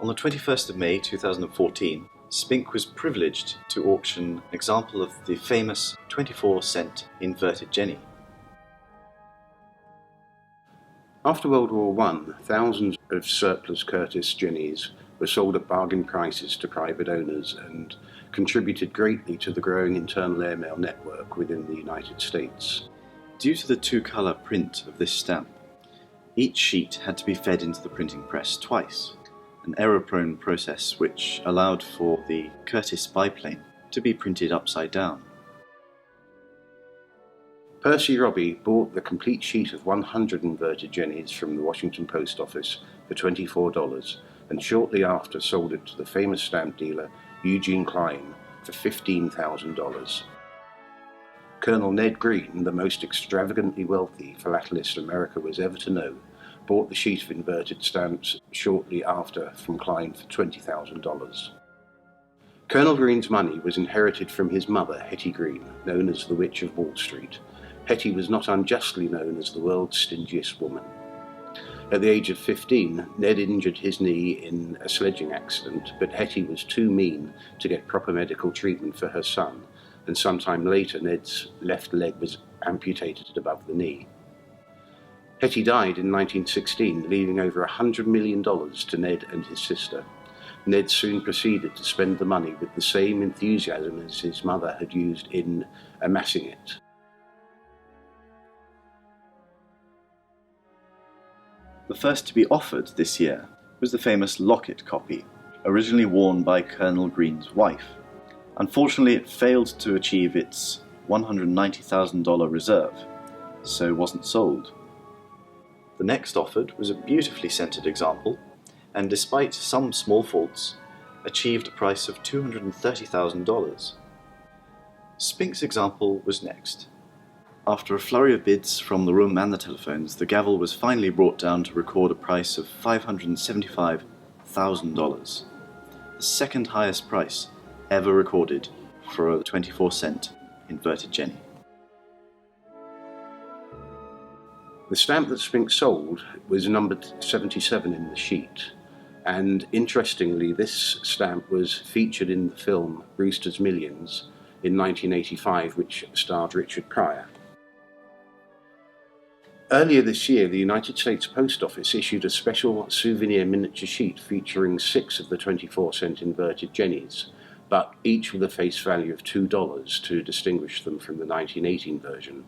On the 21st of May 2014, Spink was privileged to auction an example of the famous 24-cent inverted jenny. After World War I, thousands of surplus Curtis jennies were sold at bargain prices to private owners and contributed greatly to the growing internal airmail network within the United States. Due to the two-colour print of this stamp, each sheet had to be fed into the printing press twice, an error-prone process which allowed for the Curtis biplane to be printed upside down. Percy Robbie bought the complete sheet of 100 inverted jennies from the Washington Post Office for $24 and shortly after sold it to the famous stamp dealer Eugene Klein for $15,000. Colonel Ned Green, the most extravagantly wealthy philatelist America was ever to know, bought the sheet of inverted stamps shortly after from Klein for $20,000. Colonel Green's money was inherited from his mother, Hetty Green, known as the Witch of Wall Street. Hetty was not unjustly known as the world's stingiest woman. At the age of 15, Ned injured his knee in a sledging accident, but Hetty was too mean to get proper medical treatment for her son, and sometime later Ned's left leg was amputated above the knee. Hetty died in 1916, leaving over $100 million to Ned and his sister. Ned soon proceeded to spend the money with the same enthusiasm as his mother had used in amassing it. The first to be offered this year was the famous locket copy, originally worn by Colonel Green's wife. Unfortunately, it failed to achieve its $190,000 reserve, so wasn't sold. The next offered was a beautifully scented example, and despite some small faults, achieved a price of $230,000. Spink's example was next. After a flurry of bids from the room and the telephones, the gavel was finally brought down to record a price of $575,000, the second highest price ever recorded for a 24-cent inverted jenny. The stamp that Spink sold was numbered 77 in the sheet, and interestingly this stamp was featured in the film Brewster's Millions in 1985, which starred Richard Pryor. Earlier this year, the United States Post Office issued a special souvenir miniature sheet featuring 6 of the 24-cent inverted jennies, but each with a face value of $2 to distinguish them from the 1918 version.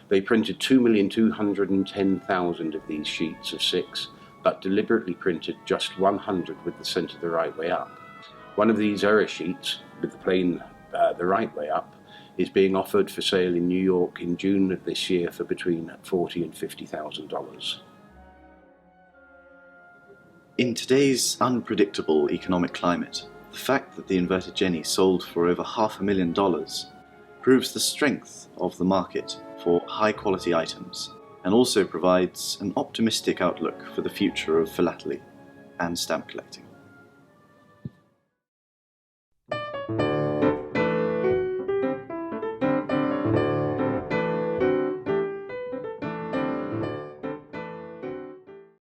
They printed 2,210,000 of these sheets of 6, but deliberately printed just 100 with the centre the right way up. One of these error sheets, with the plane the right way up, is being offered for sale in New York in June of this year for between $40,000 and $50,000. In today's unpredictable economic climate, the fact that the inverted jenny sold for over $500,000 proves the strength of the market for high-quality items, and also provides an optimistic outlook for the future of philately and stamp collecting.